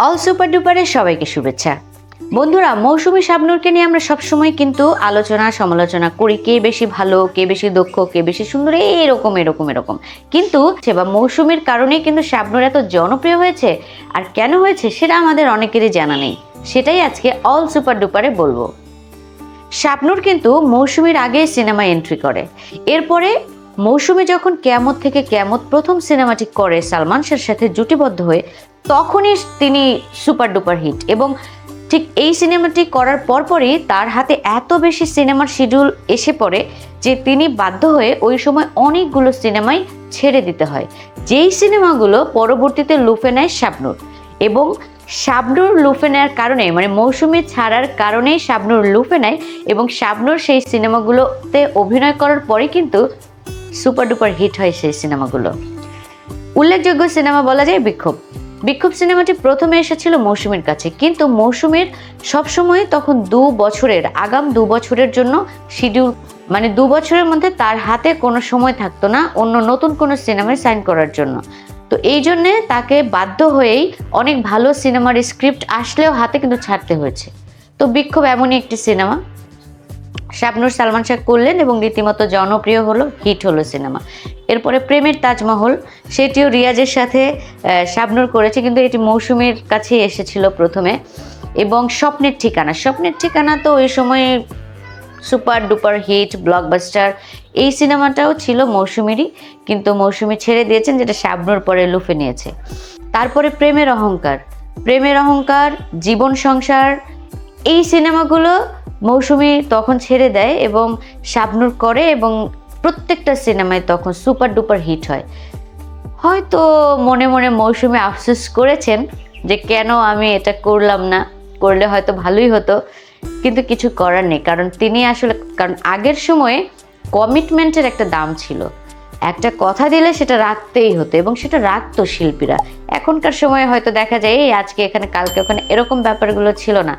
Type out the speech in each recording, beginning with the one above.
All super ডুপারের সবাইকে শুভেচ্ছা। বন্ধুরা, মৌসুমী শাবনূরকে নিয়ে আমরা সবসময় কিন্তু আলোচনা সমালোচনা করি, কে বেশি ভালো, কে বেশি দক্ষ, কে বেশি সুন্দর, এরকম এরকম এরকম। কিন্তু সেবা মৌসুমীর কারণেই কিন্তু শাবনূর এত জনপ্রিয় হয়েছে। আর কেন হয়েছে সেটা আমাদের অনেকেরই জানা নেই, সেটাই আজকে অল সুপার ডুপারে বলবো। শাবনূর কিন্তু মৌসুমীর আগে সিনেমা এন্ট্রি করে। এরপরে মৌসুমী যখন কেয়ামত থেকে কেয়ামত প্রথম সিনেমাটি করে সালমান শাহর সাথে জুটিবদ্ধ হয়ে, তখনই তিনি সুপার ডুপার হিট। এবং ঠিক এই সিনেমাটি করার পরপরই তার হাতে এত বেশি সিনেমার শিডিউল এসে পড়ে যে তিনি বাধ্য হয়ে ওই সময় অনেকগুলো সিনেমাই ছেড়ে দিতে হয়, যেই সিনেমাগুলো পরবর্তীতে লুফে নেয় শাবনূর। এবং শাবনূর লুফে নেওয়ার কারণে, মানে মৌসুমী ছাড়ার কারণেই শাবনূর লুফে নেয় এবং শাবনূর সেই সিনেমাগুলোতে অভিনয় করার পরে কিন্তু সুপার ডুপার হিট হয় সেই সিনেমাগুলো। উল্লেখযোগ্য সিনেমা বলা যায় বিক্ষোভ। বিক্ষোভ সিনেমাটি প্রথমে এসেছিল মৌসুমীর কাছে, কিন্তু মৌসুমীর সবসময় তখন আগাম 2 বছরের জন্য শিডিউল, মানে 2 বছরের মধ্যে তার হাতে কোনো সময় থাকতো না অন্য নতুন কোনো সিনেমায় সাইন করার জন্য। তো এই জন্যে তাকে বাধ্য হয়েই অনেক ভালো সিনেমার স্ক্রিপ্ট আসলেও হাতে কিন্তু ছাড়তে হয়েছে। তো বিক্ষোভ এমনই একটি সিনেমা। শাবনূর সালমান শাহ করলেন এবং রীতিমতো জনপ্রিয় হলো, হিট হলো সিনেমা। এরপরে প্রেমের তাজমহল, সেটিও রিয়াজের সাথে শাবনূর করেছে, কিন্তু এটি মৌসুমীর কাছেই এসেছিল প্রথমে। এবং স্বপ্নের ঠিকানা তো ওই সময় সুপার ডুপার হিট ব্লকবাস্টার। এই সিনেমাটাও ছিল মৌসুমীরই, কিন্তু মৌসুমী ছেড়ে দিয়েছেন, যেটা শাবনূর পরে লুফে নিয়েছে। তারপরে প্রেমের অহংকার, জীবন সংসার, এই সিনেমাগুলো মৌসুমী তখন ছেড়ে দেয় এবং শাবনূর করে এবং প্রত্যেকটা সিনেমায় তখন সুপার ডুপার হিট হয়। হয়তো মনে মনে মৌসুমী আফসোস করেছেন যে কেন আমি এটা করলাম না, করলে হয়তো ভালোই হতো, কিন্তু কিছু করার নেই। কারণ আগের সময়ে কমিটমেন্টের একটা দাম ছিল, একটা কথা দিলে সেটা রাখতেই হতো এবং সেটা রাখতো শিল্পীরা। এখনকার সময়ে হয়তো দেখা যায় এই আজকে এখানে কালকে ওখানে, এরকম ব্যাপারগুলো ছিল না।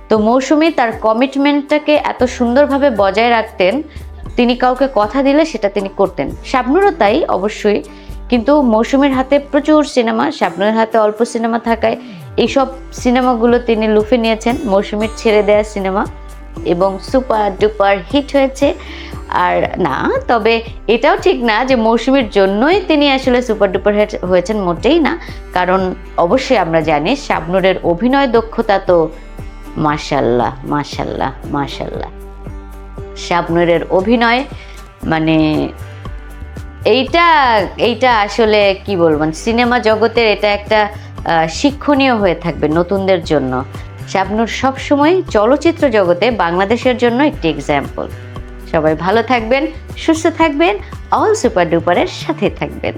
তো মৌসুমী তার কমিটমেন্টটাকে এত সুন্দরভাবে বজায় রাখতেন, তিনি কাউকে কথা দিলে সেটা তিনি করতেন। শাবনূরও তাই অবশ্যই, কিন্তু মৌসুমীর হাতে প্রচুর সিনেমা, শাবনূরের হাতে অল্প সিনেমা থাকায় এইসব সিনেমাগুলো তিনি লুফে নিয়েছেন, মৌসুমীর ছেড়ে দেওয়া সিনেমা, এবং সুপার ডুপার হিট হয়েছে। আর না, তবে এটাও ঠিক না যে মৌসুমীর জন্যই তিনি আসলে সুপার ডুপার হিট হয়েছেন, মোটেই না। কারণ অবশ্যই আমরা জানি শাবনূরের অভিনয় দক্ষতা তো মাশাআল্লাহ মাশাআল্লাহ মাশাআল্লাহ। শাবনূরের অভিনয় মানে এইটা আসলে কি বলবো, সিনেমা জগতের এটা একটা শিক্ষণীয় হয়ে থাকবে নতুনদের জন্য। শাবনূর সবসময় চলচ্চিত্র জগতে বাংলাদেশের জন্য একটি এক্সাম্পল। সবাই ভালো থাকবেন, সুস্থ থাকবেন, অল সুপার ডুপারের সাথে থাকবেন।